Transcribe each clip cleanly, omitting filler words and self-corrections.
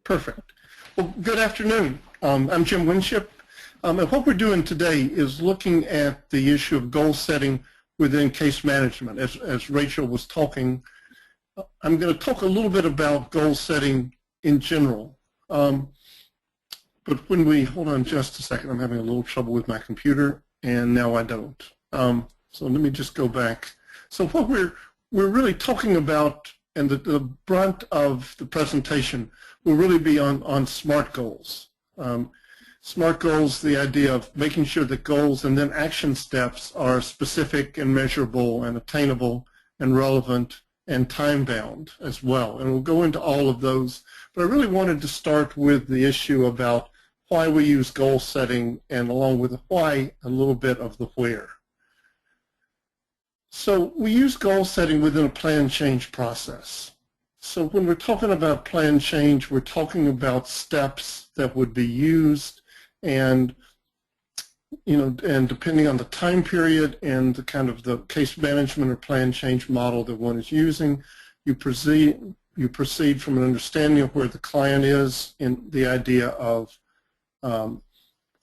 Perfect. Well, good afternoon. I'm Jim Winship, and what we're doing today is looking at the issue of goal setting within case management. As Rachel was talking, I'm going to talk a little bit about goal setting in general. But when we, hold on just a second, I'm having a little trouble with my computer, and now I don't. So let me just go back. So what we're really talking about, and the brunt of the presentation will really be on SMART goals. SMART goals, the idea of making sure that goals and then action steps are specific and measurable and attainable and relevant and time-bound as well. And we'll go into all of those. But I really wanted to start with the issue about why we use goal setting, and along with the why, a little bit of the where. So we use goal setting within a plan change process. So when we're talking about plan change, we're talking about steps that would be used, and and depending on the time period and the kind of the case management or plan change model that one is using, you proceed from an understanding of where the client is, in the idea of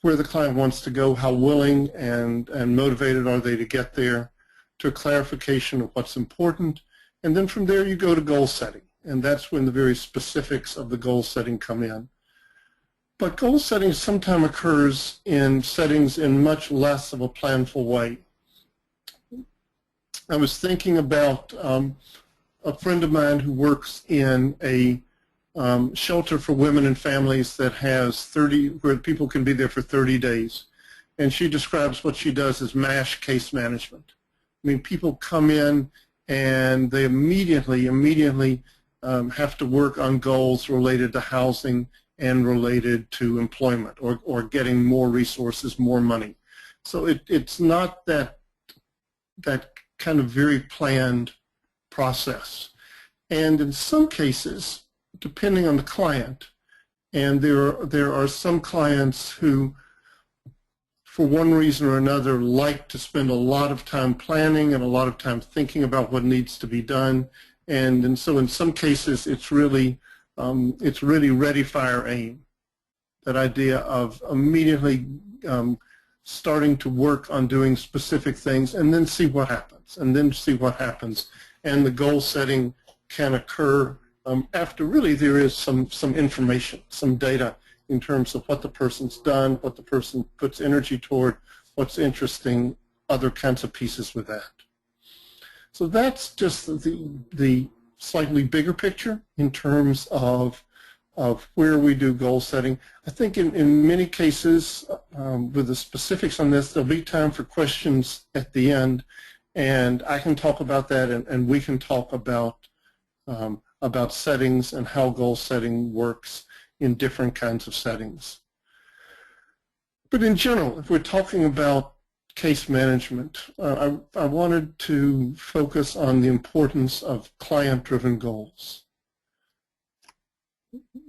where the client wants to go, how willing and motivated are they to get there, to a clarification of what's important, and then from there you go to goal setting, and that's when the very specifics of the goal setting come in. But goal setting sometimes occurs in settings in much less of a planful way. I was thinking about a friend of mine who works in a shelter for women and families that has where people can be there for 30 days. And she describes what she does as MASH case management. I mean, people come in and they immediately have to work on goals related to housing and related to employment or getting more resources, more money. So it's not that kind of very planned process. And in some cases, depending on the client, and there are some clients who, for one reason or another, like to spend a lot of time planning and a lot of time thinking about what needs to be done, and so in some cases it's really ready, fire, aim. That idea of immediately starting to work on doing specific things and then see what happens, and the goal setting can occur after really there is some information, some data in terms of what the person's done, what the person puts energy toward, what's interesting, other kinds of pieces with that. So that's just the slightly bigger picture in terms of where we do goal setting. I think in many cases, with the specifics on this, there'll be time for questions at the end, and I can talk about that, and we can talk about settings and how goal setting works in different kinds of settings. But in general, if we're talking about case management, I wanted to focus on the importance of client-driven goals.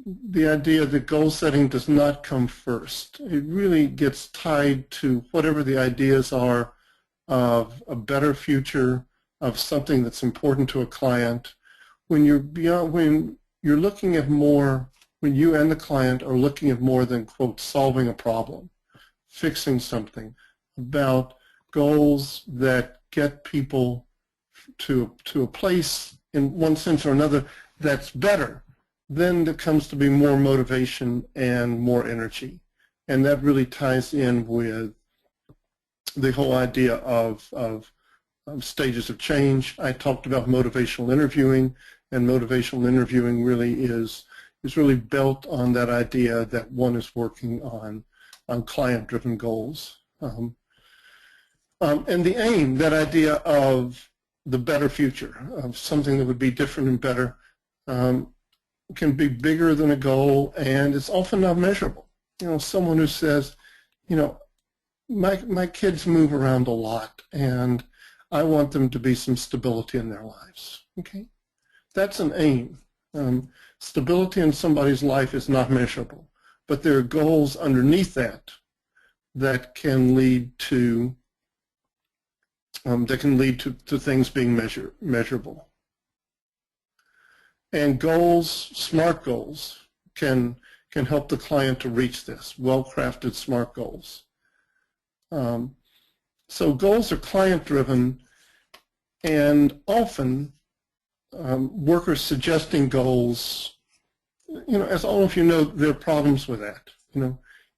The idea that goal setting does not come first. It really gets tied to whatever the ideas are of a better future, of something that's important to a client. When you're looking at more, when you and the client are looking at more than, quote, solving a problem, fixing something, about goals that get people to a place, in one sense or another, that's better, then there comes to be more motivation and more energy. And that really ties in with the whole idea of stages of change. I talked about motivational interviewing, and motivational interviewing really is really built on that idea that one is working on client-driven goals. And the aim, that idea of the better future, of something that would be different and better, can be bigger than a goal, and it's often not measurable. Someone who says, my kids move around a lot, and I want them to be some stability in their lives. Okay, that's an aim. Stability in somebody's life is not measurable, but there are goals underneath that can lead to things being measurable. And goals, SMART goals, can help the client to reach this. Well-crafted SMART goals. So goals are client-driven, and often workers suggesting goals, as all of you know, there are problems with that.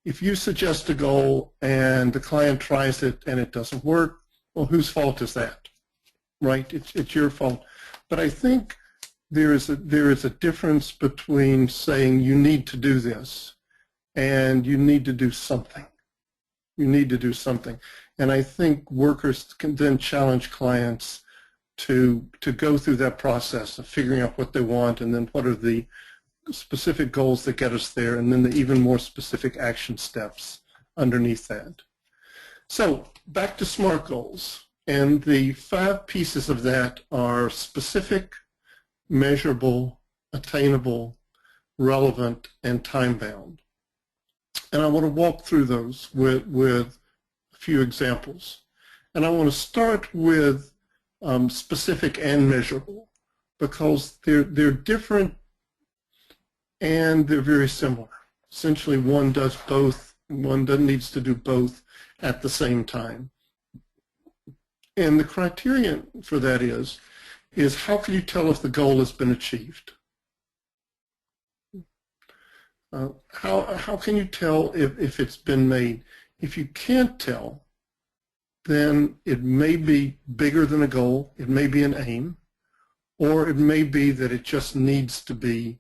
If you suggest a goal and the client tries it and it doesn't work, well, whose fault is that, right? It's your fault. But I think there is a difference between saying you need to do this and you need to do something. You need to do something. And I think workers can then challenge clients to go through that process of figuring out what they want, and then what are the specific goals that get us there, and then the even more specific action steps underneath that. So back to SMART goals. And the 5 pieces of that are specific, measurable, attainable, relevant, and time-bound. And I want to walk through those with a few examples. And I want to start with specific and measurable, because they're different and they're very similar. Essentially, one does both. One needs to do both at the same time. And the criterion for that is how can you tell if the goal has been achieved? How can you tell if it's been made? If you can't tell, then it may be bigger than a goal, it may be an aim, or it may be that it just needs to be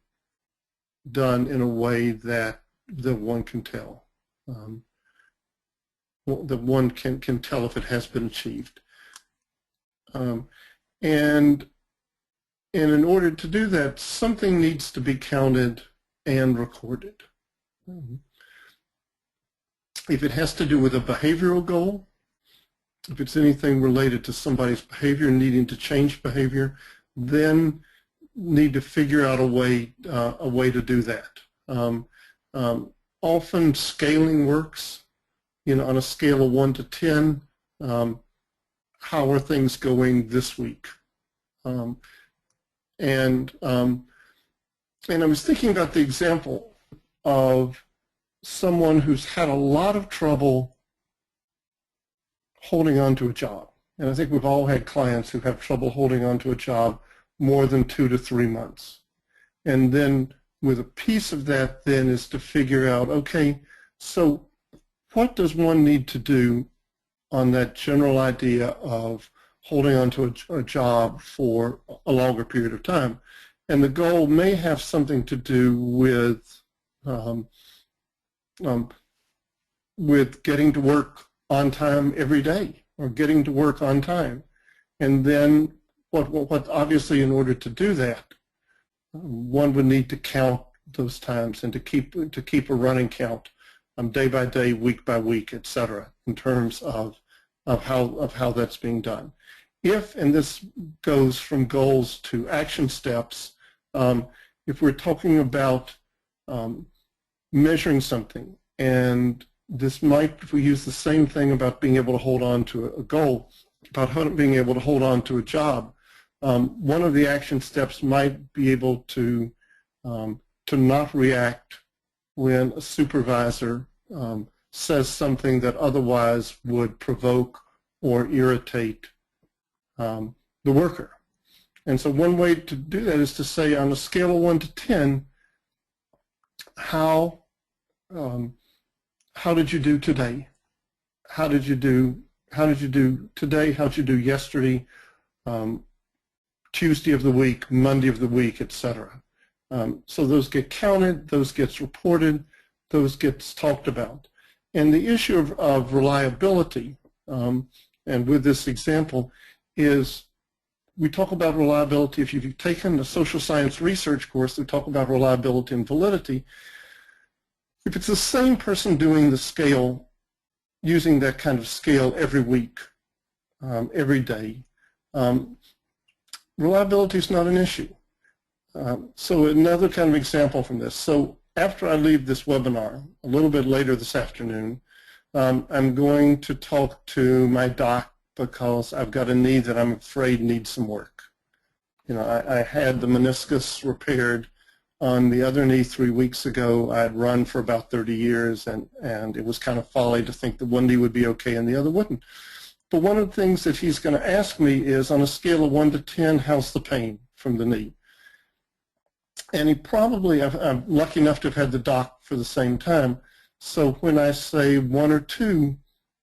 done in a way that one can tell, that one can tell if it has been achieved. And in order to do that, something needs to be counted and recorded. If it has to do with a behavioral goal, if it's anything related to somebody's behavior, needing to change behavior, then need to figure out a way to do that. Often scaling works. On a scale of 1 to 10, how are things going this week? And I was thinking about the example of someone who's had a lot of trouble holding on to a job. And I think we've all had clients who have trouble holding on to a job more than 2 to 3 months. And then with a piece of that then is to figure out, okay, so what does one need to do on that general idea of holding on to a job for a longer period of time? And the goal may have something to do with getting to work on time every day, or getting to work on time. And then what obviously, in order to do that, one would need to count those times and to keep a running count, day by day, week by week, etc., in terms of how that's being done. If, and this goes from goals to action steps, if we're talking about measuring something, and this might, if we use the same thing about being able to hold on to a goal, about being able to hold on to a job, one of the action steps might be able to not react when a supervisor says something that otherwise would provoke or irritate the worker. And so one way to do that is to say, on a scale of 1 to 10, how did you do today? How did you do today? How did you do yesterday? Tuesday of the week, Monday of the week, etc. So those get counted, those gets reported, those gets talked about. And the issue of reliability, and with this example, is we talk about reliability. If you've taken a social science research course, we talk about reliability and validity. If it's the same person doing the scale, using that kind of scale every week, every day, reliability is not an issue. So another kind of example from this. So after I leave this webinar, a little bit later this afternoon, I'm going to talk to my doc because I've got a knee that I'm afraid needs some work. I had the meniscus repaired on the other knee 3 weeks ago. I had run for about 30 years, and it was kind of folly to think that one knee would be okay and the other wouldn't. But one of the things that he's going to ask me is, on a scale of 1 to 10, how's the pain from the knee? And he probably, I'm lucky enough to have had the doc for the same time, so when I say 1 or 2,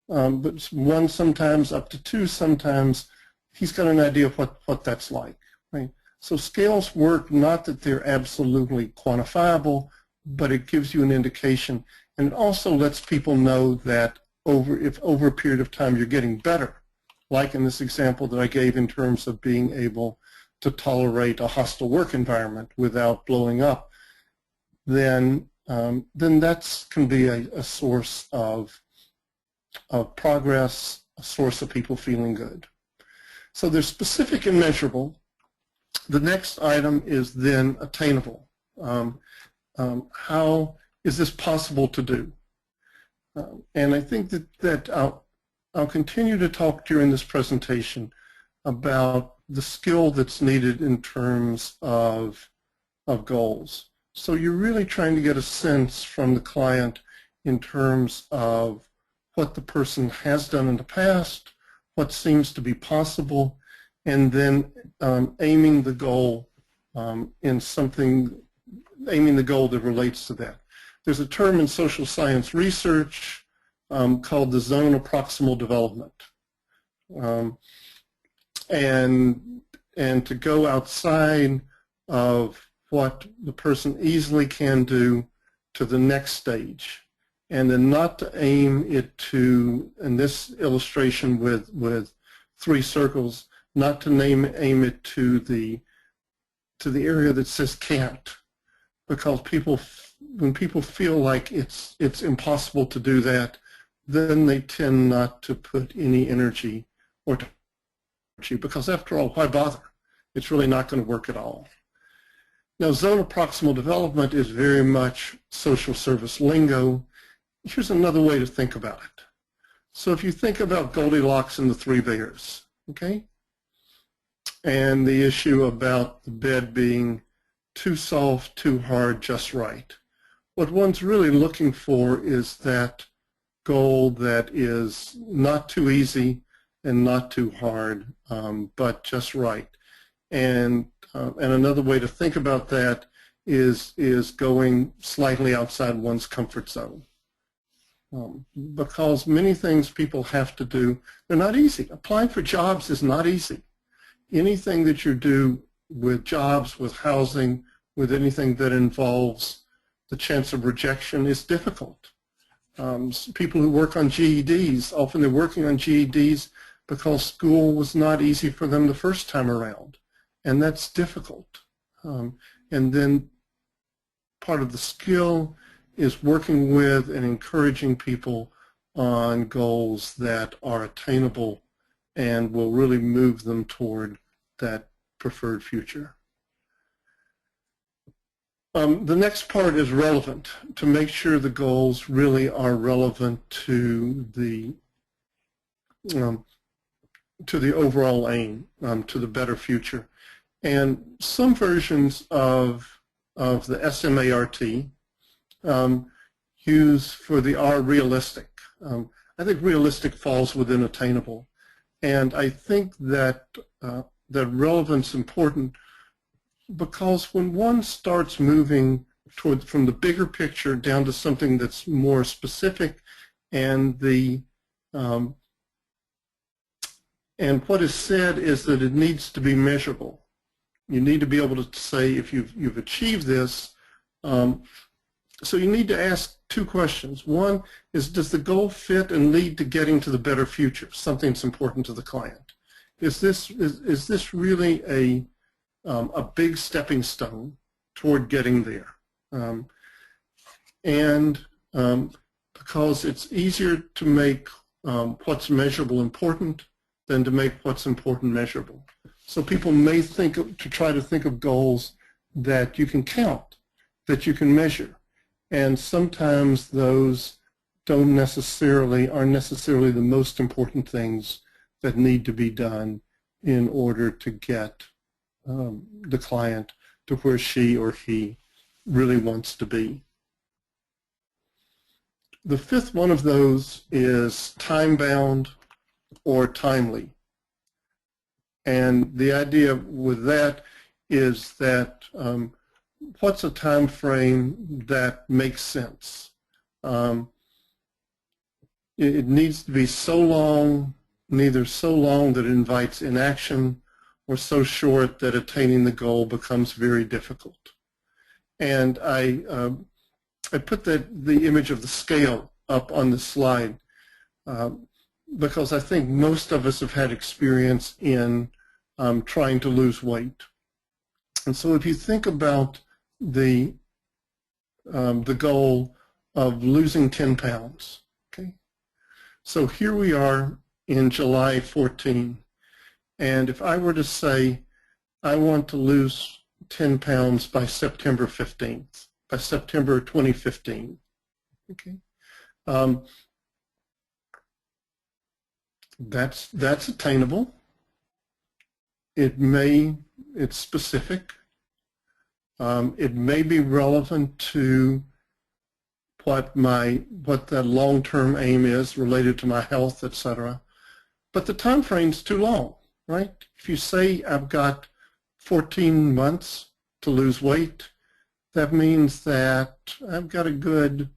but 1 sometimes, up to 2 sometimes, he's got an idea of what that's like, right? So scales work, not that they're absolutely quantifiable, but it gives you an indication, and it also lets people know that if over a period of time you're getting better, like in this example that I gave in terms of being able to tolerate a hostile work environment without blowing up, then that can be a source of progress, a source of people feeling good. So they're specific and measurable. The next item is then attainable. How is this possible to do? And I think that I'll continue to talk during this presentation about the skill that's needed in terms of goals. So you're really trying to get a sense from the client in terms of what the person has done in the past, what seems to be possible, and then aiming the goal aiming the goal that relates to that. There's a term in social science research called the zone of proximal development. And to go outside of what the person easily can do to the next stage, and then not to aim it to, in this illustration with 3 circles, not to aim it to the area that says can't, because when people feel like it's impossible to do that, then they tend not to put any energy or because after all, why bother? It's really not going to work at all. Now, zone of proximal development is very much social service lingo. Here's another way to think about it. So if you think about Goldilocks and the 3 bears, okay? And the issue about the bed being too soft, too hard, just right. What one's really looking for is that goal that is not too easy and not too hard, but just right. And another way to think about that is going slightly outside one's comfort zone. Because many things people have to do, they're not easy. Applying for jobs is not easy. Anything that you do with jobs, with housing, with anything that involves the chance of rejection is difficult. People who work on GEDs, often they're working on GEDs because school was not easy for them the first time around, and that's difficult. And then part of the skill is working with and encouraging people on goals that are attainable and will really move them toward that preferred future. The next part is relevant, to make sure the goals really are relevant to the overall aim, to the better future. And some versions of the SMART use for the R realistic. I think realistic falls within attainable. And I think that that relevance is important because when one starts moving from the bigger picture down to something that's more specific, and what is said is that it needs to be measurable. You need to be able to say if you've achieved this. So you need to ask 2 questions. One is, does the goal fit and lead to getting to the better future, something that's important to the client? Is this really a big stepping stone toward getting there? Because it's easier to make what's measurable important than to make what's important measurable. So people may try to think of goals that you can count, that you can measure. And sometimes those aren't necessarily the most important things that need to be done in order to get the client to where she or he really wants to be. The fifth one of those is time-bound or timely. And the idea with that is that what's a time frame that makes sense? It needs to be so long, neither so long that it invites inaction or so short that attaining the goal becomes very difficult. And I put the image of the scale up on the slide because I think most of us have had experience in trying to lose weight. And so if you think about the goal of losing 10 pounds, okay? So here we are in July 14, and if I were to say I want to lose 10 pounds by September 15th, by September 2015, okay? That's attainable. It's specific. It may be relevant to what that long-term aim is related to my health, etc. But the time frame's too long, right? If you say I've got 14 months to lose weight, that means that I've got a good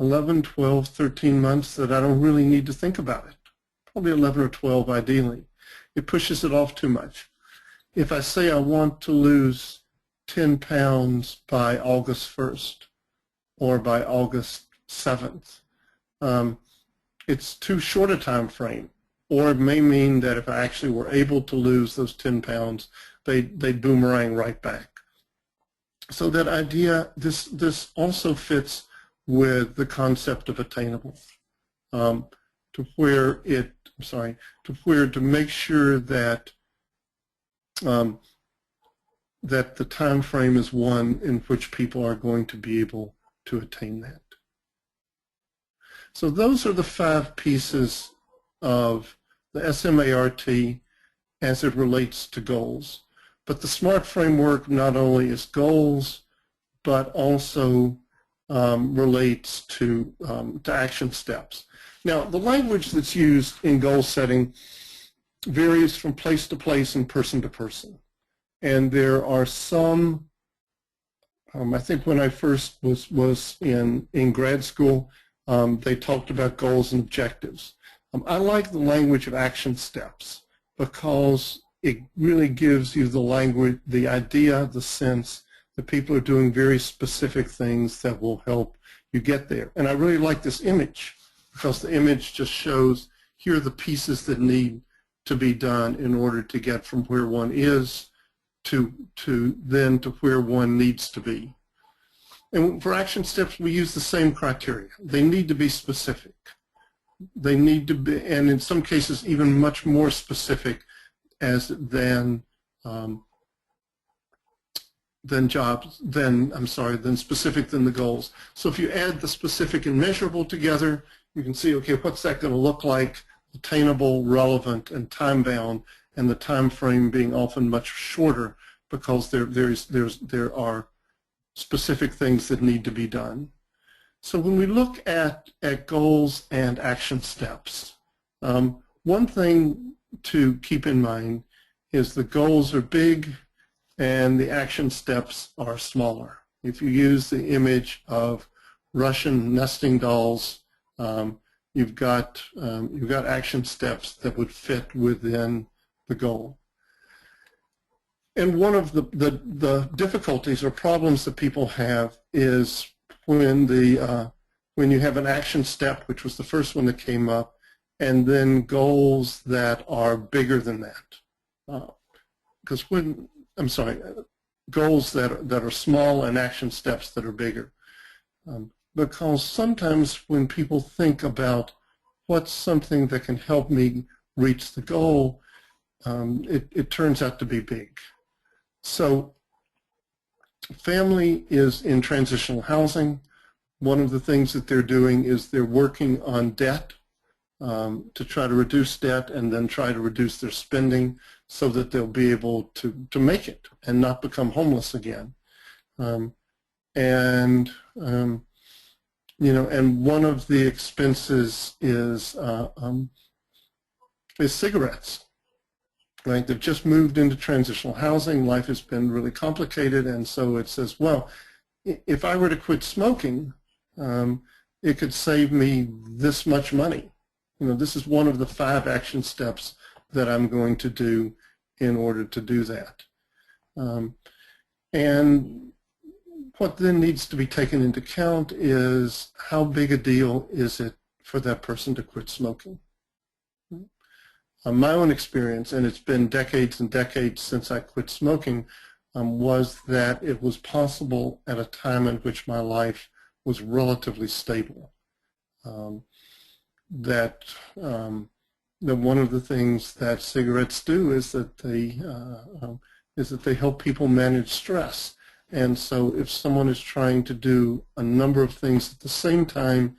11, 12, 13 months that I don't really need to think about it. Probably 11 or 12 ideally. It pushes it off too much. If I say I want to lose 10 pounds by August 1st or by August 7th, it's too short a time frame. Or it may mean that if I actually were able to lose those 10 pounds, they'd boomerang right back. So that idea, this also fits with the concept of attainable, to make sure that that the time frame is one in which people are going to be able to attain that. So those are the 5 pieces of the SMART as it relates to goals. But the SMART framework not only is goals, but also relates to action steps. Now, the language that's used in goal setting varies from place to place and person to person. And there are some, I think when I first was in grad school, they talked about goals and objectives. I like the language of action steps because it really gives you the language, the idea, the sense that people are doing very specific things that will help you get there. And I really like this image because the image just shows here are the pieces that need to be done in order to get from where one is to where one needs to be. And for action steps, we use the same criteria. They need to be specific. They need to be, and in some cases, even much more specific than specific than the goals. So if you add the specific and measurable together, you can see, okay, what's that going to look like? Attainable, relevant, and time-bound, and the time frame being often much shorter because there are specific things that need to be done. So when we look at goals and action steps, one thing to keep in mind is the goals are big and the action steps are smaller. If you use the image of Russian nesting dolls, you've got action steps that would fit within the goal. And one of the difficulties or problems that people have is when you have an action step, which was the first one that came up, and then goals that are bigger than that. Goals that are small and action steps that are bigger. Because sometimes when people think about what's something that can help me reach the goal, it turns out to be big. So family is in transitional housing. One of the things that they're doing is they're working on debt to try to reduce debt and then try to reduce their spending so that they'll be able to make it and not become homeless again. and and one of the expenses is cigarettes. Right? They've just moved into transitional housing. Life has been really complicated, and so it says, well, if I were to quit smoking, it could save me this much money. This is one of the 5 action steps that I'm going to do in order to do that. And what then needs to be taken into account is how big a deal is it for that person to quit smoking. My own experience, and it's been decades and decades since I quit smoking, was that it was possible at a time in which my life was relatively stable. That one of the things that cigarettes do is that they help people manage stress. And so if someone is trying to do a number of things at the same time,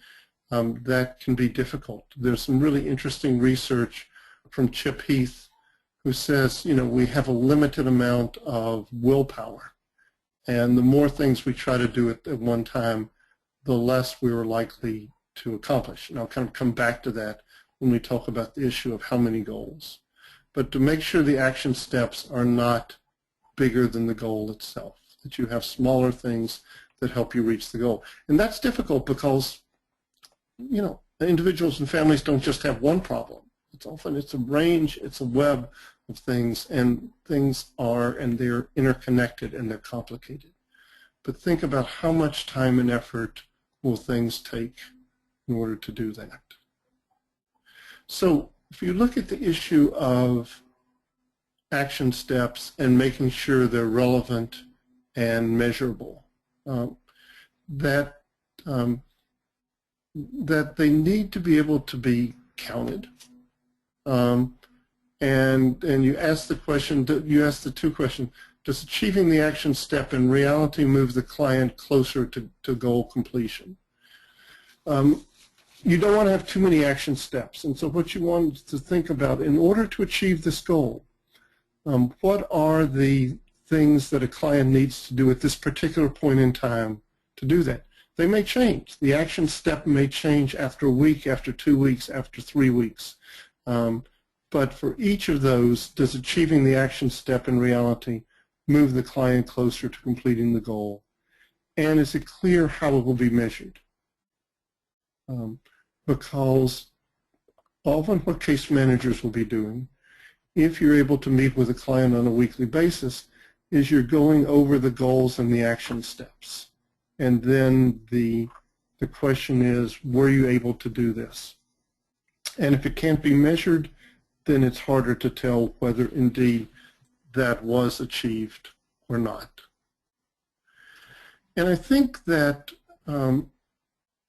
that can be difficult. There's some really interesting research from Chip Heath, who says, we have a limited amount of willpower, and the more things we try to do at one time, the less we are likely to accomplish. And I'll kind of come back to that when we talk about the issue of how many goals. But to make sure the action steps are not bigger than the goal itself, that you have smaller things that help you reach the goal. And that's difficult because, individuals and families don't just have one problem. It's a range, it's a web of things, and they're interconnected and they're complicated. But think about how much time and effort will things take in order to do that. So if you look at the issue of action steps and making sure they're relevant and measurable, that they need to be able to be counted. And you ask the 2 questions. Does achieving the action step in reality move the client closer to goal completion? You don't want to have too many action steps, and so what you want to think about, in order to achieve this goal, what are the things that a client needs to do at this particular point in time to do that? They may change. The action step may change after a week, after 2 weeks, after 3 weeks. But for each of those, does achieving the action step in reality move the client closer to completing the goal? And is it clear how it will be measured? Because often what case managers will be doing, if you're able to meet with a client on a weekly basis, is you're going over the goals and the action steps. And then the question is, were you able to do this? And if it can't be measured, then it's harder to tell whether indeed that was achieved or not. And I think that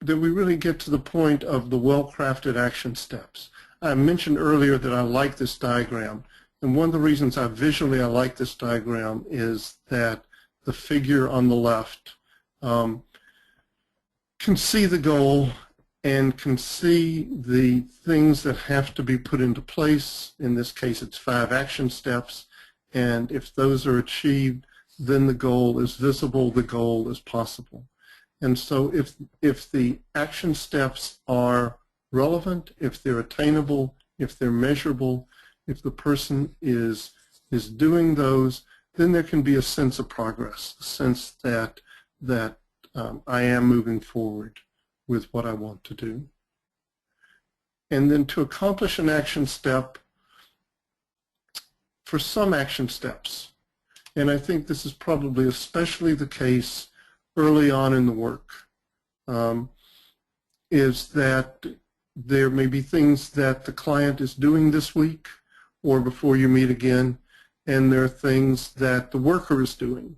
that we really get to the point of the well-crafted action steps. I mentioned earlier that I like this diagram, and one of the reasons I like this diagram is that the figure on the left can see the goal and can see the things that have to be put into place. In this case, it's 5 action steps, and if those are achieved, then the goal is visible, the goal is possible. And so if the action steps are relevant, if they're attainable, if they're measurable, if the person is doing those, then there can be a sense of progress, a sense that I am moving forward with what I want to do. And then to accomplish an action step, for some action steps, and I think this is probably especially the case early on in the work, is that there may be things that the client is doing this week or before you meet again, and there are things that the worker is doing.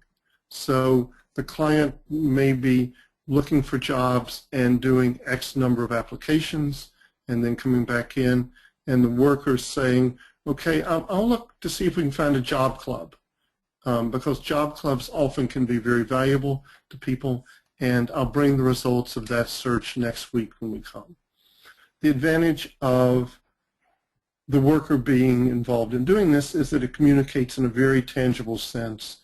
So the client may be looking for jobs and doing X number of applications and then coming back in, and the worker saying, okay, I'll look to see if we can find a job club, because job clubs often can be very valuable to people, and I'll bring the results of that search next week when we come. The advantage of the worker being involved in doing this is that it communicates in a very tangible sense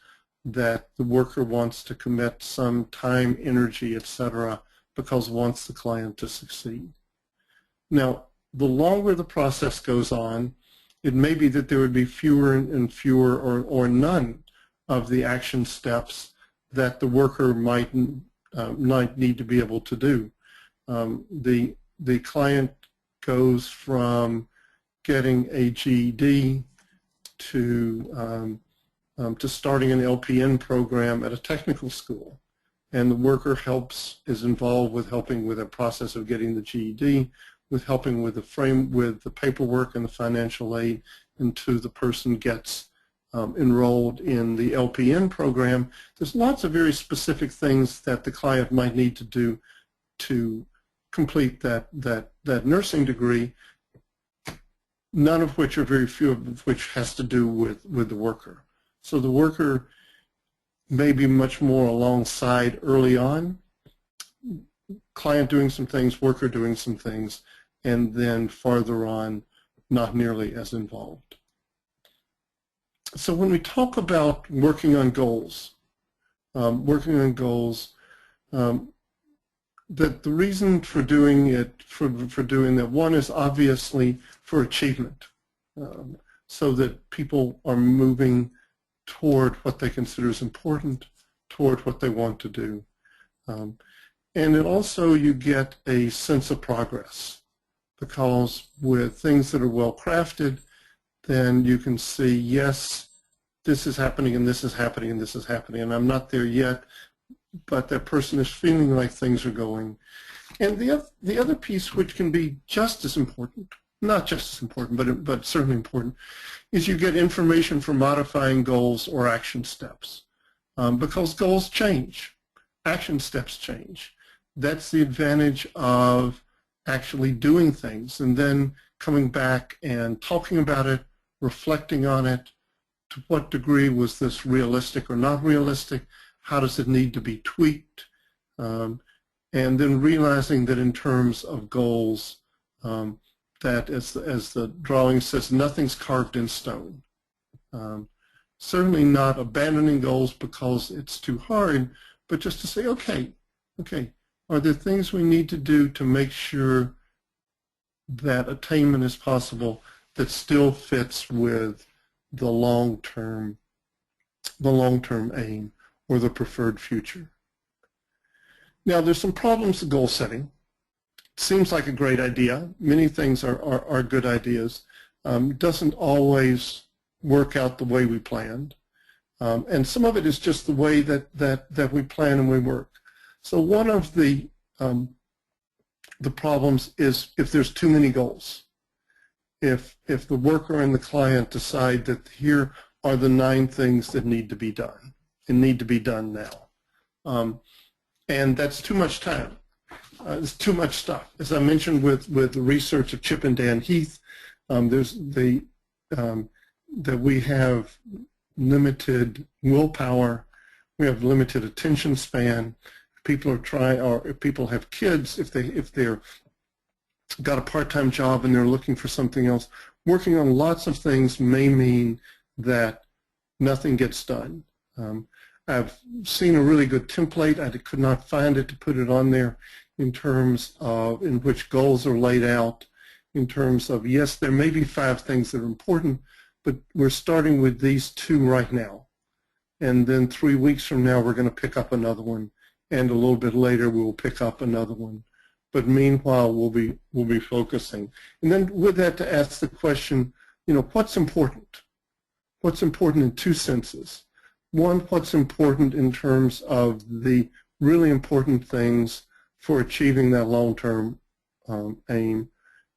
that the worker wants to commit some time, energy, etc., because wants the client to succeed. Now, the longer the process goes on, it may be that there would be fewer and fewer or none of the action steps that the worker might need to be able to do. The client goes from getting a GED to starting an LPN program at a technical school, and the worker is involved with helping with the process of getting the GED, with helping with the paperwork and the financial aid until the person gets enrolled in the LPN program. There's lots of very specific things that the client might need to do to complete that nursing degree, none of which, or very few of which, has to do with the worker. So the worker may be much more alongside early on, client doing some things, worker doing some things, and then farther on, not nearly as involved. So when we talk about working on goals, that the reason for doing it, for doing that, one is obviously for achievement, so that people are moving toward what they consider is important, toward what they want to do. And it also, you get a sense of progress, because with things that are well crafted, then you can see, yes, this is happening and this is happening and this is happening, and I'm not there yet, but that person is feeling like things are going. And the other piece, which can be just as important, not just as important, but certainly important, is you get information for modifying goals or action steps, because goals change, action steps change. That's the advantage of actually doing things and then coming back and talking about it, reflecting on it. To what degree was this realistic or not realistic? How does it need to be tweaked? And then realizing that in terms of goals, that as the drawing says, nothing's carved in stone. Certainly not abandoning goals because it's too hard, but just to say, okay, are there things we need to do to make sure that attainment is possible that still fits with the long-term aim or the preferred future? Now, there's some problems with goal setting. It seems like a great idea. Many things are good ideas. Doesn't always work out the way we planned. And some of it is just the way that we plan and we work. So one of the problems is if there's too many goals. If the worker and the client decide that here are the 9 things that need to be done and need to be done now, and that's too much time. It's too much stuff. As I mentioned with the research of Chip and Dan Heath, there's that we have limited willpower, we have limited attention span. People are trying, or if people have kids, if they're got a part-time job and they're looking for something else, working on lots of things may mean that nothing gets done. I've seen a really good template. I could not find it to put it on there in terms of in which goals are laid out, in terms of, yes, there may be 5 things that are important, but we're starting with these 2 right now. And then 3 weeks from now, we're going to pick up another one. And a little bit later, we'll pick up another one. But meanwhile, we'll be focusing. And then with that, to ask the question, what's important? What's important in 2 senses. One, what's important in terms of the really important things for achieving that long-term aim.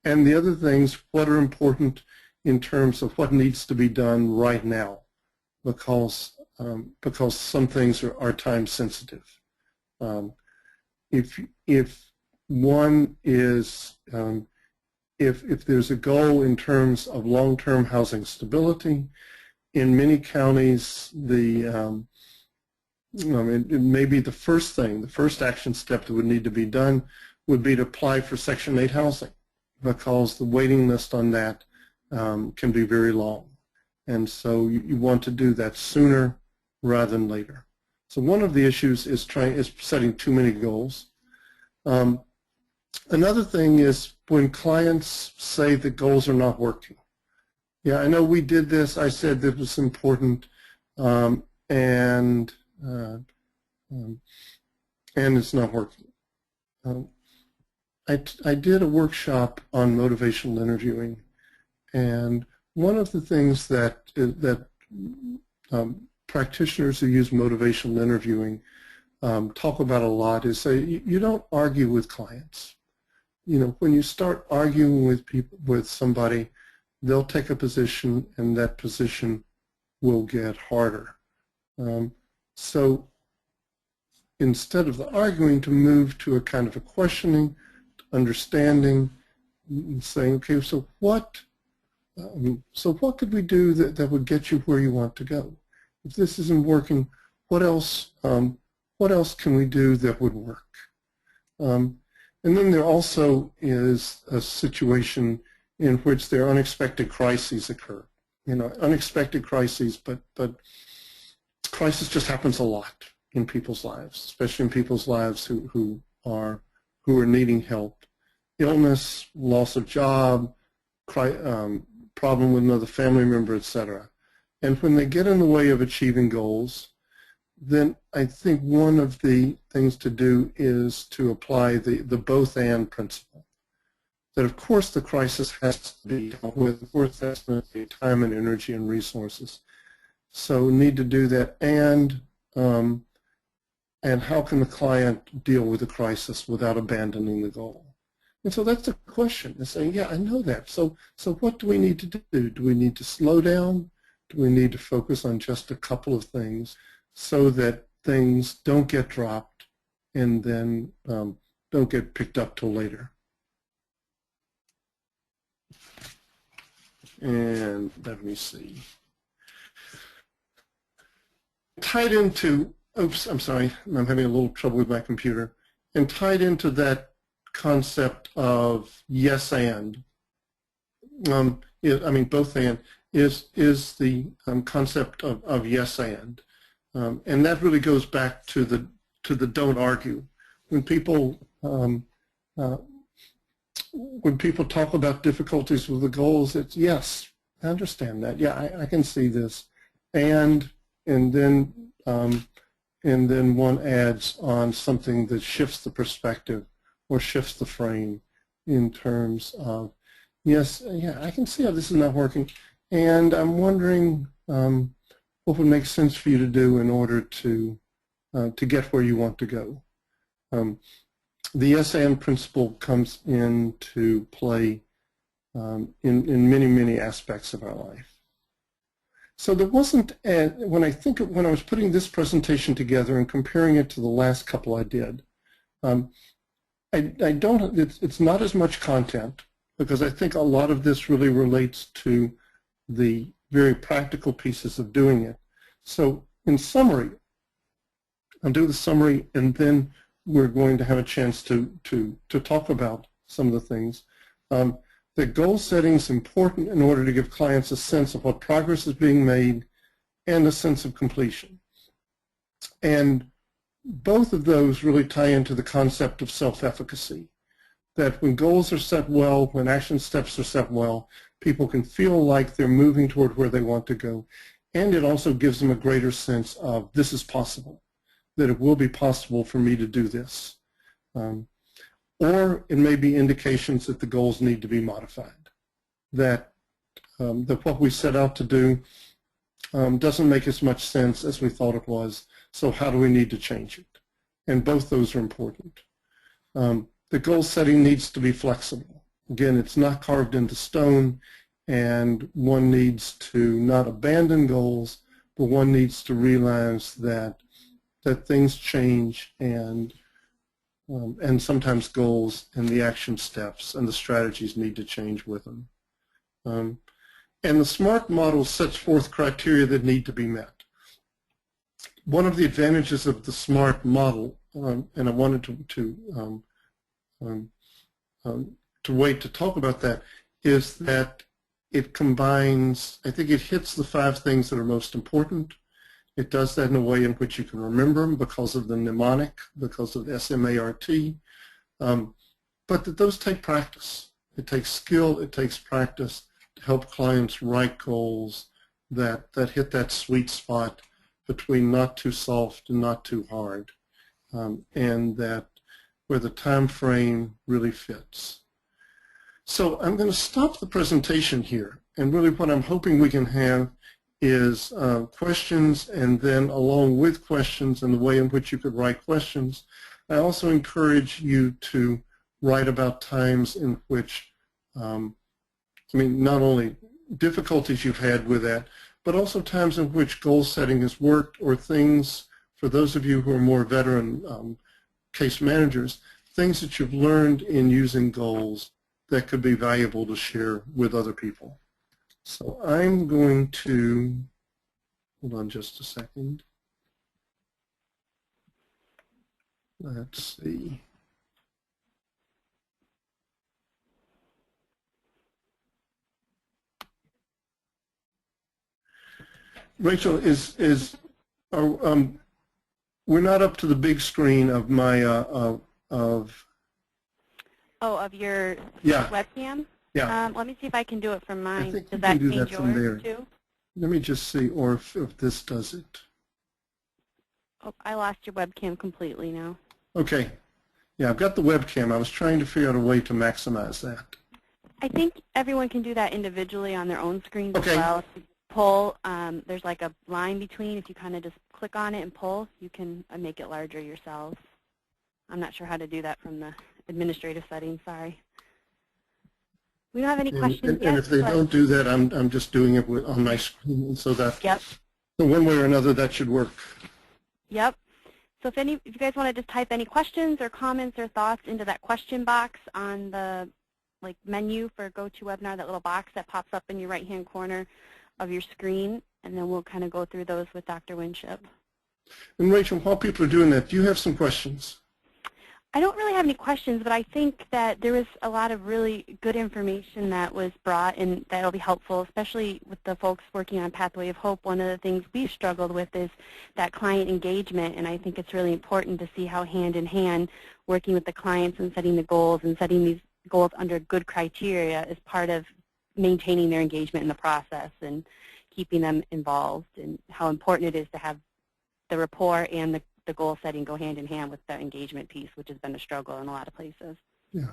And the other things, what are important in terms of what needs to be done right now, because some things are time sensitive. If one is, if there's a goal in terms of long-term housing stability, in many counties, it may be the first thing, the first action step that would need to be done would be to apply for Section 8 housing, because the waiting list on that can be very long. And so you want to do that sooner rather than later. So one of the issues is setting too many goals. Another thing is when clients say the goals are not working. Yeah, I know we did this. I said that was important, and it's not working. I did a workshop on motivational interviewing, and one of the things that practitioners who use motivational interviewing talk about a lot is say you don't argue with clients. You know, when you start arguing with somebody, they'll take a position, and that position will get harder. So instead of the arguing, to move to a kind of a questioning, understanding, and saying, okay, so what could we do that would get you where you want to go? If this isn't working, what else can we do that would work? And then there also is a situation in which there are unexpected crises occur. You know, unexpected crises, but crisis just happens a lot in people's lives, especially in people's lives who are needing help. Illness, loss of job, problem with another family member, etc. And when they get in the way of achieving goals, then I think one of the things to do is to apply the both-and principle. That of course the crisis has to be dealt with, of course that's going to take time and energy and resources. So need to do that, and how can the client deal with the crisis without abandoning the goal? And so that's the question. They're saying, yeah, I know that. So what do we need to do? Do we need to slow down? Do we need to focus on just a couple of things so that things don't get dropped and then don't get picked up till later? And let me see. Tied into, oops, I'm sorry, I'm having a little trouble with my computer. And tied into that concept of yes and, both and, is the concept of yes and that really goes back to the don't argue. When people talk about difficulties with the goals, it's yes, I understand that. Yeah, I can see this, and then one adds on something that shifts the perspective or shifts the frame in terms of, yes, yeah, I can see how this is not working, and I'm wondering what would make sense for you to do in order to get where you want to go. The yes and principle comes into play in many, many aspects of our life. So there wasn't, when I was putting this presentation together and comparing it to the last couple I did, it's not as much content, because I think a lot of this really relates to the very practical pieces of doing it. So in summary, I'll do the summary, and then we're going to have a chance to talk about some of the things. The goal setting is important in order to give clients a sense of what progress is being made and a sense of completion. And both of those really tie into the concept of self-efficacy, that when goals are set well, when action steps are set well, people can feel like they're moving toward where they want to go. And it also gives them a greater sense of this is possible, that it will be possible for me to do this. Or it may be indications that the goals need to be modified, that what we set out to do doesn't make as much sense as we thought it was, so how do we need to change it? And both those are important. The goal setting needs to be flexible. Again, it's not carved into stone, and one needs to not abandon goals, but one needs to realize that things change, and sometimes goals and the action steps and the strategies need to change with them. And the SMART model sets forth criteria that need to be met. One of the advantages of the SMART model, and I wanted to wait to talk about that, is that it combines, I think it hits the 5 things that are most important, It does that in a way in which you can remember them because of the mnemonic, because of the SMART. But that those take practice. It takes skill, it takes practice to help clients write goals that hit that sweet spot between not too soft and not too hard, and that where the time frame really fits. So I'm going to stop the presentation here, and really what I'm hoping we can have is questions, and then along with questions and the way in which you could write questions, I also encourage you to write about times in which, not only difficulties you've had with that, but also times in which goal setting has worked, or things, for those of you who are more veteran case managers, things that you've learned in using goals that could be valuable to share with other people. So I'm going to, hold on just a second. Let's see. Rachel, we're not up to the big screen of my of your webcam? Yeah. Let me see if I can do it from mine. I think does you that can do change that from yours there. too? Let me just see, or if this does it. Oh, I lost your webcam completely now. Okay. Yeah, I've got the webcam. I was trying to figure out a way to maximize that. I think everyone can do that individually on their own screens Okay. as well. If you pull, there's like a line between. If you kind of just click on it and pull, you can make it larger yourselves. I'm not sure how to do that from the administrative settings. Sorry. We don't have any questions yet. And if they don't do that, I'm just doing it on my screen, so that so one way or another that should work. Yep. So if you guys want to just type any questions or comments or thoughts into that question box on the menu for GoToWebinar, that little box that pops up in your right-hand corner of your screen, and then we'll kind of go through those with Dr. Winship. And Rachel, while people are doing that, do you have some questions? I don't really have any questions, but I think that there was a lot of really good information that was brought, and that will be helpful, especially with the folks working on Pathway of Hope. One of the things we've struggled with is that client engagement, and I think it's really important to see how hand in hand working with the clients and setting the goals and setting these goals under good criteria is part of maintaining their engagement in the process and keeping them involved, and how important it is to have the rapport and the goal setting go hand in hand with the engagement piece, which has been a struggle in a lot of places. Yeah.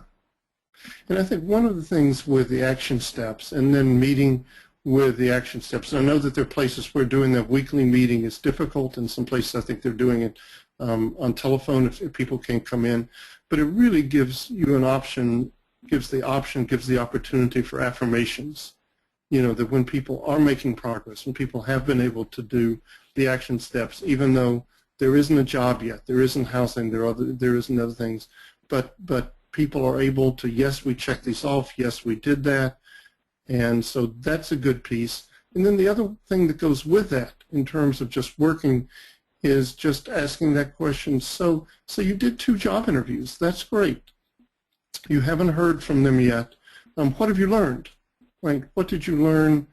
And I think one of the things with the action steps and then meeting with the action steps, and I know that there are places where doing that weekly meeting is difficult, and some places I think they're doing it on telephone if people can't come in, but it really gives you an option, gives the opportunity for affirmations. That when people are making progress, when people have been able to do the action steps, even though there isn't a job yet, there isn't housing, there isn't other things, but people are able to, yes, we checked these off, yes, we did that, and so that's a good piece. And then the other thing that goes with that in terms of just working is just asking that question, so you did 2 job interviews, that's great. You haven't heard from them yet. What have you learned? Right? What did you learn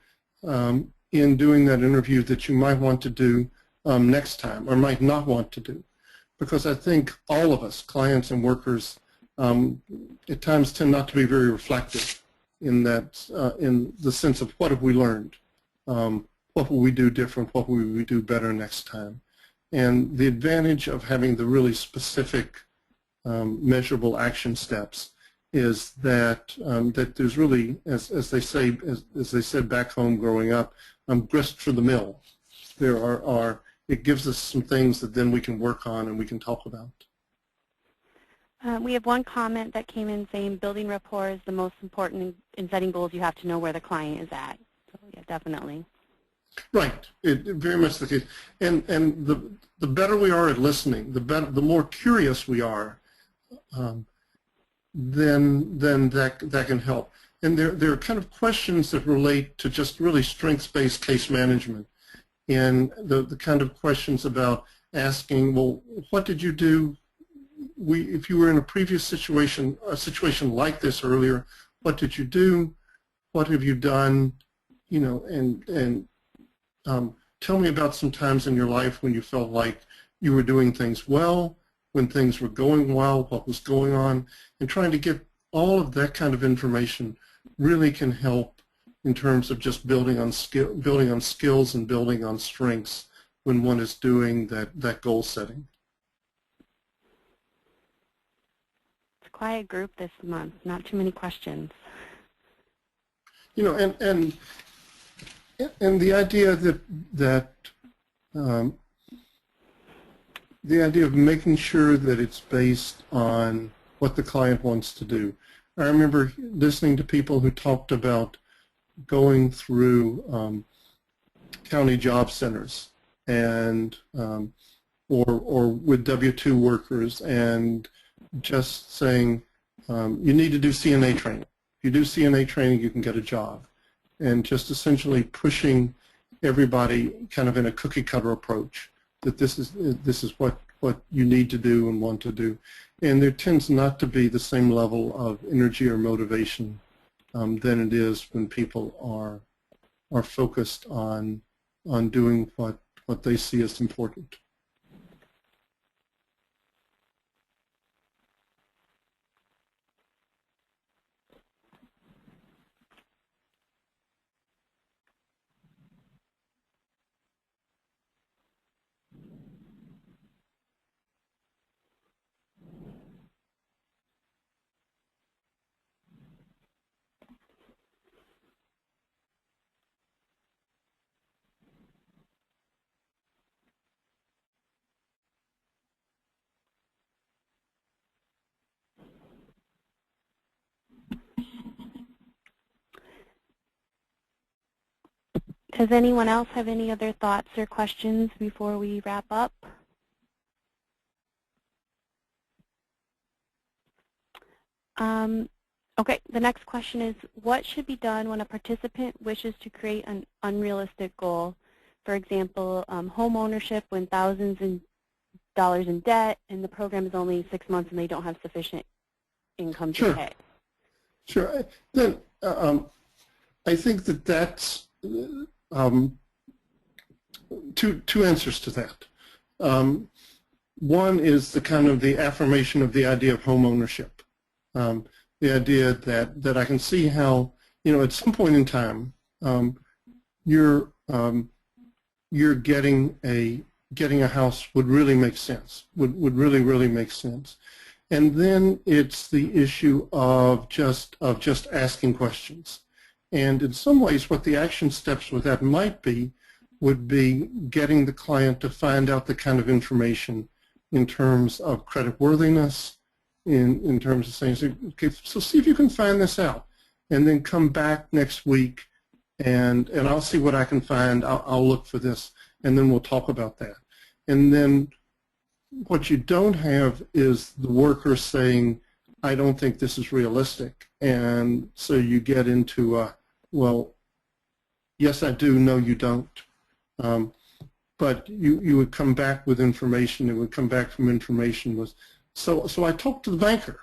in doing that interview that you might want to do next time, or might not want to do? Because I think all of us, clients and workers, at times tend not to be very reflective in that, in the sense of what have we learned, what will we do different, what will we do better next time. And the advantage of having the really specific measurable action steps is that that there's really, as they said back home growing up, grist for the mill. It gives us some things that then we can work on and we can talk about. We have one comment that came in saying building rapport is the most important in setting goals. You have to know where the client is at. So yeah, definitely. Right. It very much the case. And the better we are at listening, the more curious we are, then that can help. And there are kind of questions that relate to just really strengths-based case management, and the kind of questions about asking, well, what did you do? If you were in a previous situation, a situation like this earlier, what did you do? What have you done? And tell me about some times in your life when you felt like you were doing things well, when things were going well, what was going on, and trying to get all of that kind of information really can help in terms of just building on skills and building on strengths when one is doing that goal setting. It's a quiet group this month, not too many questions. You know, and the idea the idea of making sure that it's based on what the client wants to do. I remember listening to people who talked about going through county job centers and or with W-2 workers and just saying you need to do CNA training. If you do CNA training, you can get a job, and just essentially pushing everybody kind of in a cookie cutter approach that this is what you need to do and want to do, and there tends not to be the same level of energy or motivation than it is when people are focused on doing what they see as important. Does anyone else have any other thoughts or questions before we wrap up? Okay, the next question is, what should be done when a participant wishes to create an unrealistic goal? For example, home ownership when thousands of dollars in debt and the program is only 6 months and they don't have sufficient income to pay. Sure. Then I think that's two answers to that. One is the kind of the affirmation of the idea of home ownership. The idea that I can see how, you know, at some point in time, you're getting a house would really make sense, would really make sense. And then it's the issue of just asking questions. And in some ways, what the action steps with that might be would be getting the client to find out the kind of information in terms of creditworthiness, in terms of saying, okay, so see if you can find this out, and then come back next week, and I'll see what I can find. I'll look for this, and then we'll talk about that. And then what you don't have is the worker saying, I don't think this is realistic, and so you get into well, yes, I do. No, you don't. But you would come back with information. It would come back from information was. So I talked to the banker,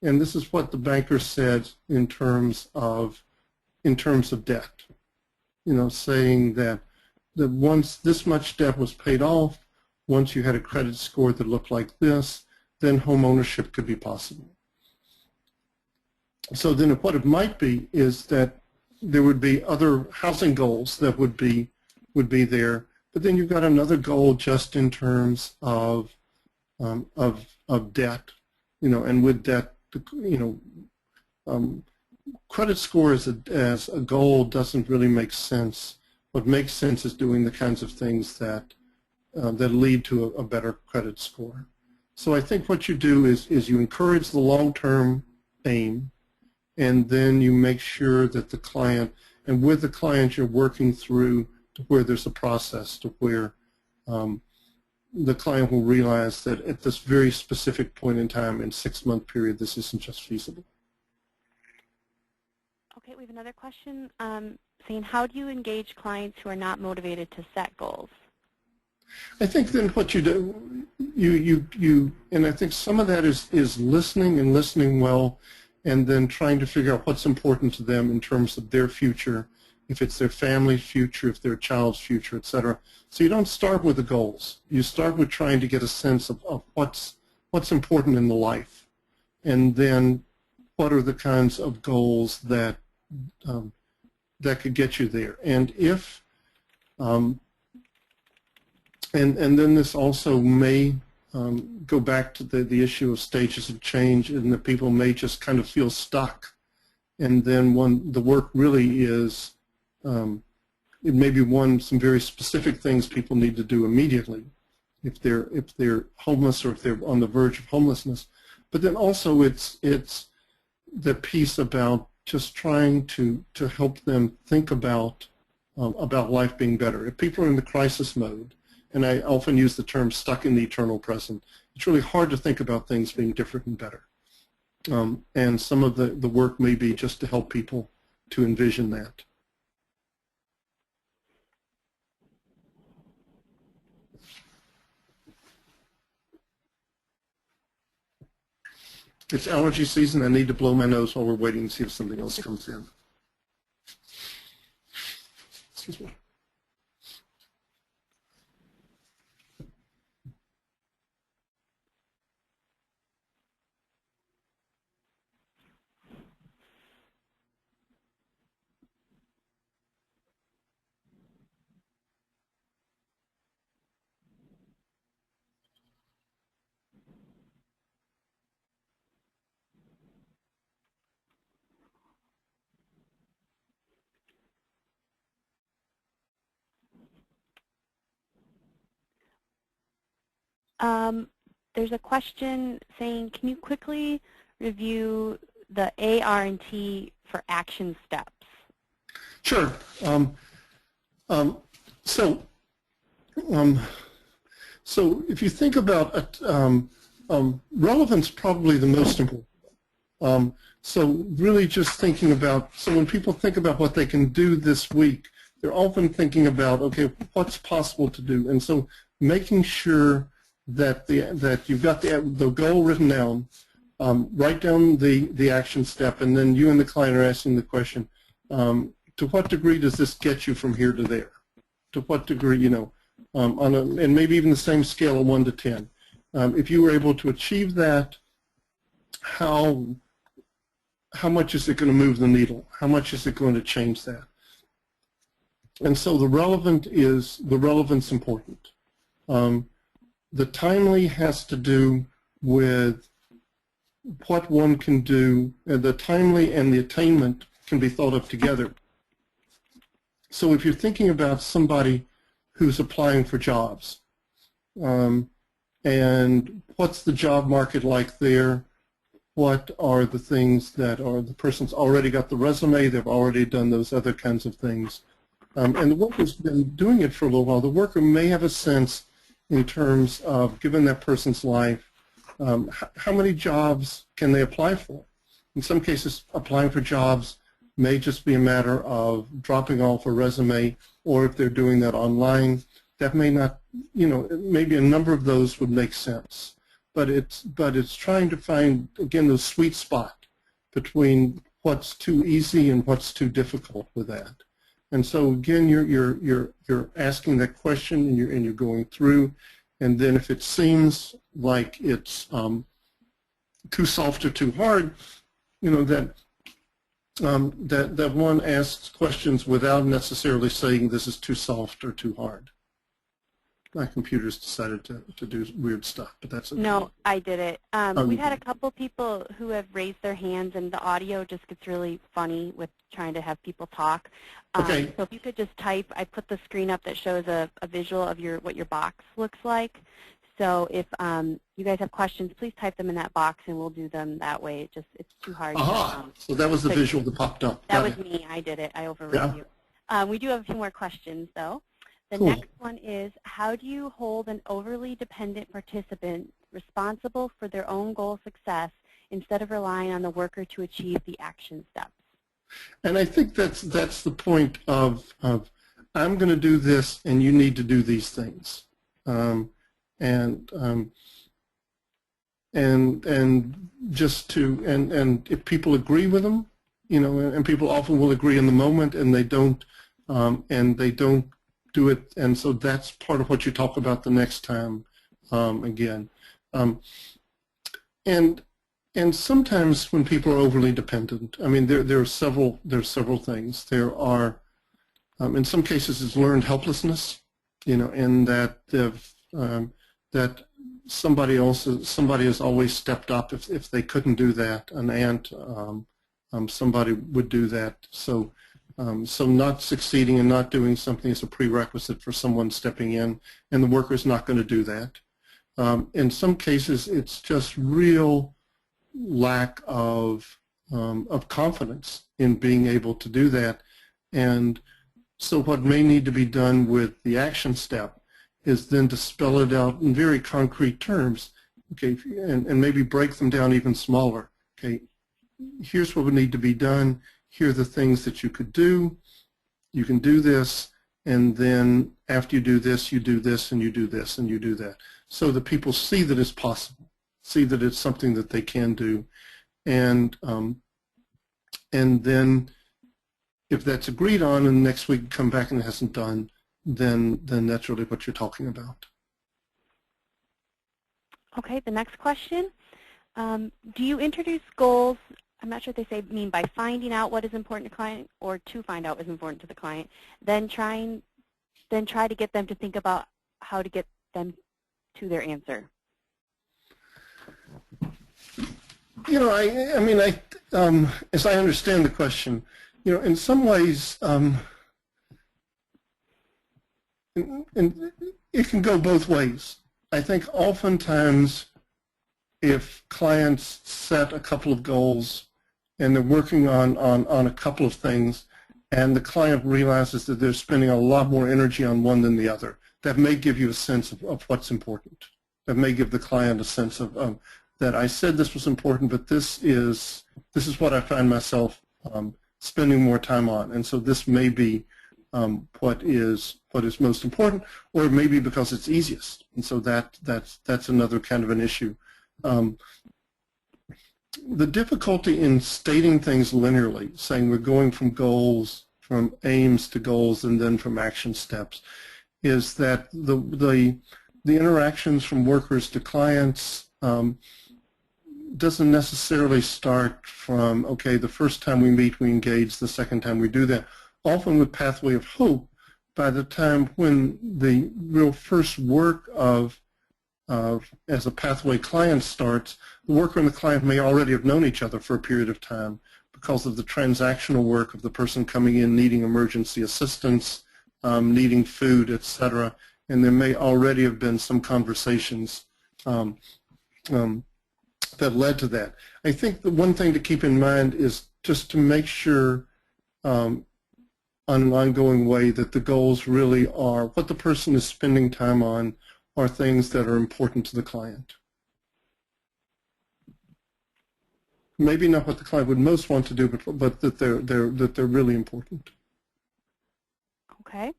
and this is what the banker said in terms of debt. You know, saying that once this much debt was paid off, once you had a credit score that looked like this, then home ownership could be possible. So then what it might be is that there would be other housing goals that would be there, but then you've got another goal just in terms of debt, you know, and with debt, you know, credit score as a goal doesn't really make sense. What makes sense is doing the kinds of things that lead to a better credit score. So I think what you do is you encourage the long-term aim, and then you make sure that the client, and with the client you're working through to where there's a process to where the client will realize that at this very specific point in time, in 6-month period, this isn't just feasible. Okay, we have another question saying, how do you engage clients who are not motivated to set goals? I think then what you do, and I think some of that is listening and listening well, and then trying to figure out what's important to them in terms of their future, if it's their family's future, if their child's future, etc. So you don't start with the goals. You start with trying to get a sense of what's important in the life, and then what are the kinds of goals that that could get you there. And if and then this also may go back to the issue of stages of change, and that people may just kind of feel stuck. And then the work really is, it may be some very specific things people need to do immediately if they're homeless or if they're on the verge of homelessness. But then also it's the piece about just trying to help them think about life being better. If people are in the crisis mode, and I often use the term stuck in the eternal present, it's really hard to think about things being different and better. And some of the work may be just to help people to envision that. It's allergy season. I need to blow my nose while we're waiting to see if something else comes in. Excuse me. There's a question saying, can you quickly review the AR&T for action steps? Sure. So if you think about relevance, probably the most important. So really just thinking about, so when people think about what they can do this week, they're often thinking about, okay, what's possible to do? And so making sure that you've got the goal written down, write down the action step, and then you and the client are asking the question, to what degree does this get you from here to there? To what degree, and maybe even the same scale of 1 to 10. If you were able to achieve that, how much is it going to move the needle? How much is it going to change that? And so the relevance important. The timely has to do with what one can do, and the timely and the attainment can be thought of together. So if you're thinking about somebody who's applying for jobs, and what's the job market like there, what are the things that are, the person's already got the resume, they've already done those other kinds of things. And the worker's been doing it for a little while. The worker may have a sense in terms of, given that person's life, how many jobs can they apply for? In some cases, applying for jobs may just be a matter of dropping off a resume, or if they're doing that online, that may not, maybe a number of those would make sense. But it's trying to find, again, the sweet spot between what's too easy and what's too difficult with that. And so again, you're asking that question, and you're going through, and then if it seems like it's too soft or too hard, that one asks questions without necessarily saying this is too soft or too hard. My computer's decided to do weird stuff, but that's okay. No, I did it. We've had a couple people who have raised their hands, and the audio just gets really funny with trying to have people talk. Okay. So if you could just type, I put the screen up that shows a visual of what your box looks like. So if you guys have questions, please type them in that box, and we'll do them that way. It's too hard. So that was the visual that popped up. That was me. I did it. I overrode you. We do have a few more questions, though. The Cool. next one is, how do you hold an overly dependent participant responsible for their own goal success instead of relying on the worker to achieve the action steps? And I think that's the point of I'm going to do this, and you need to do these things, and just to and if people agree with them, and people often will agree in the moment, and they don't do it, and so that's part of what you talk about the next time again. And sometimes when people are overly dependent, I mean, there are several things. There are, in some cases, it's learned helplessness, in that that somebody has always stepped up. If they couldn't do that, an aunt, somebody would do that. So not succeeding and not doing something is a prerequisite for someone stepping in, and the worker's not going to do that. In some cases, it's just real lack of confidence in being able to do that. And so what may need to be done with the action step is then to spell it out in very concrete terms, okay, and maybe break them down even smaller. Okay, here's what would need to be done. Here are the things that you could do. You can do this, and then after you do this, and you do this, and you do that, so that people see that it's possible, see that it's something that they can do, and then if that's agreed on, and next week come back and it hasn't done, then that's really what you're talking about. Okay, the next question. Do you introduce goals? I'm not sure if they mean by finding out what is important to the client or to find out what is important to the client, then try to get them to think about how to get them to their answer. I mean, as I understand the question, in some ways, and it can go both ways. I think oftentimes if clients set a couple of goals and they're working on a couple of things, and the client realizes that they're spending a lot more energy on one than the other, that may give you a sense of what's important. That may give the client a sense of that I said this was important, but this is what I find myself spending more time on, and so this may be what is most important, or it may be because it's easiest, and so that's another kind of an issue. The difficulty in stating things linearly, saying we're going from aims to goals and then from action steps, is that the interactions from workers to clients doesn't necessarily start from, okay, the first time we meet we engage, the second time we do that. Often with Pathway of Hope, by the time when the real first work as a Pathway client starts, the worker and the client may already have known each other for a period of time because of the transactional work of the person coming in needing emergency assistance, needing food, etc. And there may already have been some conversations that led to that. I think the one thing to keep in mind is just to make sure on an ongoing way that the goals really are what the person is spending time on are things that are important to the client. Maybe not what the client would most want to do, but that they're really important. Okay.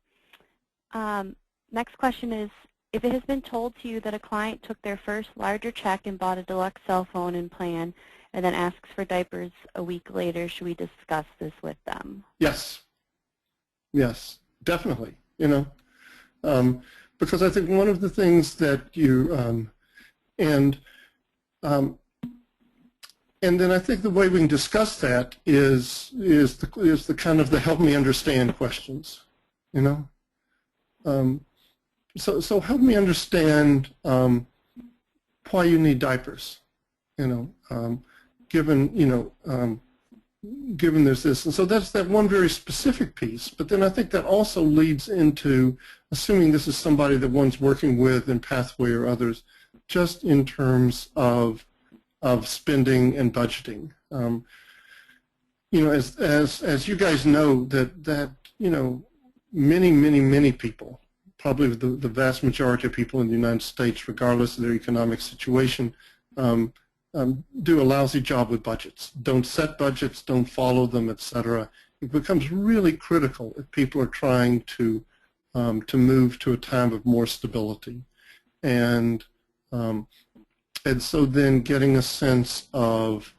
Next question is, if it has been told to you that a client took their first larger check and bought a deluxe cell phone and plan, and then asks for diapers a week later, should we discuss this with them? Yes. Yes, definitely. Because I think one of the things that you and then I think the way we can discuss that is the kind of the help me understand questions. So help me understand why you need diapers. Given there's this, and so that's that one very specific piece. But then I think that also leads into assuming this is somebody that one's working with in Pathway or others, just in terms of spending and budgeting. As you guys know, that many people, probably the vast majority of people in the United States, regardless of their economic situation, do a lousy job with budgets. Don't set budgets, don't follow them, etc. It becomes really critical if people are trying to move to a time of more stability, and so then getting a sense of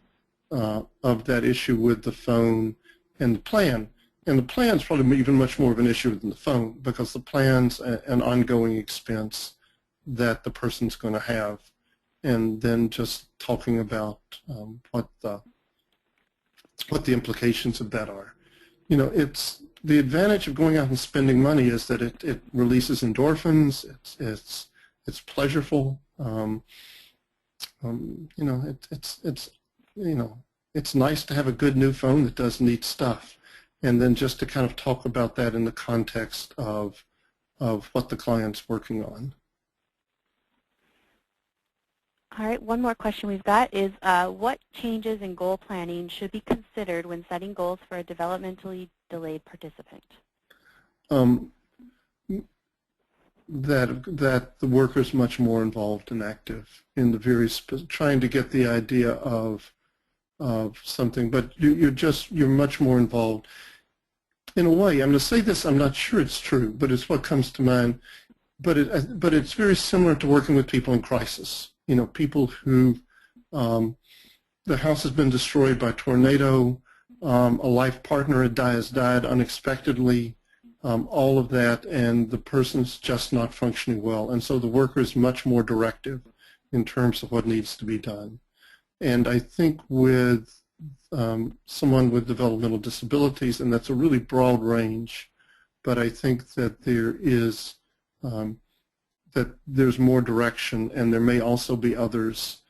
of that issue with the phone and the plan. And the plan's probably even much more of an issue than the phone, because the plan's an ongoing expense that the person's going to have. And then just talking about what the implications of that are. You know, it's the advantage of going out and spending money is that it releases endorphins. It's pleasurable. You know, it's nice to have a good new phone that does neat stuff. And then just to kind of talk about that in the context of what the client's working on. All right, one more question we've got is what changes in goal planning should be considered when setting goals for a developmentally delayed participant? That the worker's much more involved and active in the trying to get the idea of something, but you're much more involved. In a way, I'm going to say this, I'm not sure it's true, but it's what comes to mind. But it's very similar to working with people in crisis. You know, people who the house has been destroyed by tornado, a life partner has died unexpectedly, all of that, and the person's just not functioning well. And so the worker is much more directive in terms of what needs to be done. And I think with someone with developmental disabilities, and that's a really broad range, but I think that there is that there's more direction, and there may also be others,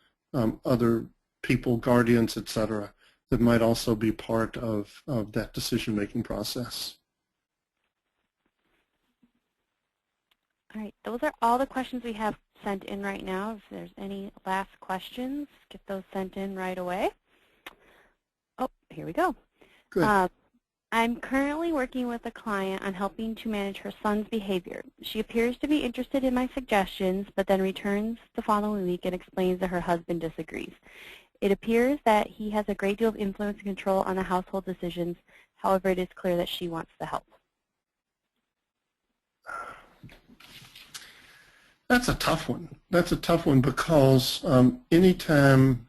other people, guardians, etc., that might also be part of that decision-making process. All right, those are all the questions we have sent in right now. If there's any last questions, get those sent in right away. Oh, here we go. Good. I'm currently working with a client on helping to manage her son's behavior. She appears to be interested in my suggestions, but then returns the following week and explains that her husband disagrees. It appears that he has a great deal of influence and control on the household decisions. However, it is clear that she wants the help. That's a tough one. That's a tough one because anytime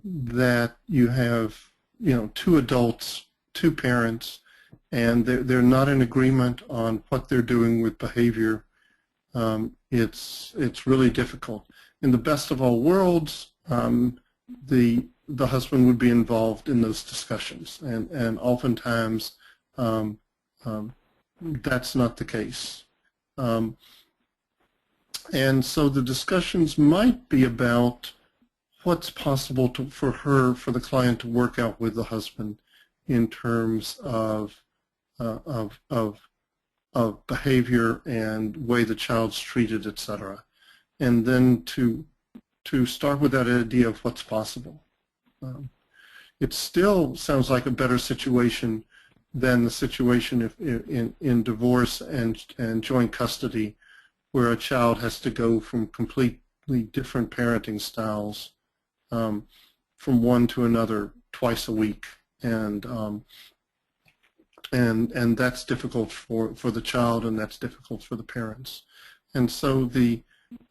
that you have, you know, two adults, two parents, and they're not in agreement on what they're doing with behavior, it's really difficult. In the best of all worlds, the husband would be involved in those discussions, and oftentimes that's not the case. And so the discussions might be about what's possible for the client to work out with the husband in terms of behavior and way the child's treated, etc. And then to start with that idea of what's possible. It still sounds like a better situation than the situation in divorce and joint custody, where a child has to go from completely different parenting styles from one to another twice a week, and that's difficult for the child, and that's difficult for the parents. And so the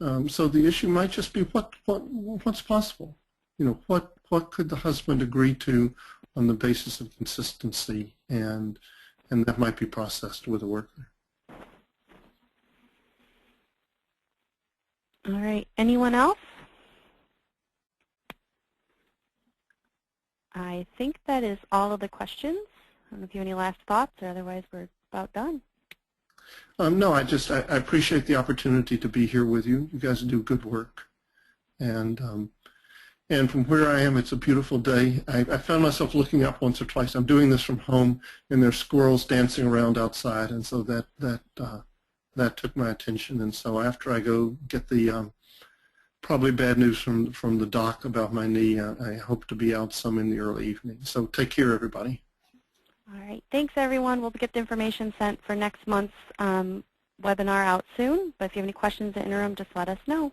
issue might just be what's possible. You know, what could the husband agree to on the basis of consistency, and that might be processed with a worker. All right, anyone else? I think that is all of the questions. I don't know if you have any last thoughts, or otherwise we're about done. No, I appreciate the opportunity to be here with you. You guys do good work, and from where I am, it's a beautiful day. I found myself looking up once or twice. I'm doing this from home, and there's squirrels dancing around outside, and so that took my attention. And so after I go get the probably bad news from the doc about my knee, I hope to be out some in the early evening. So take care, everybody. All right. Thanks, everyone. We'll get the information sent for next month's webinar out soon. But if you have any questions in the interim, just let us know.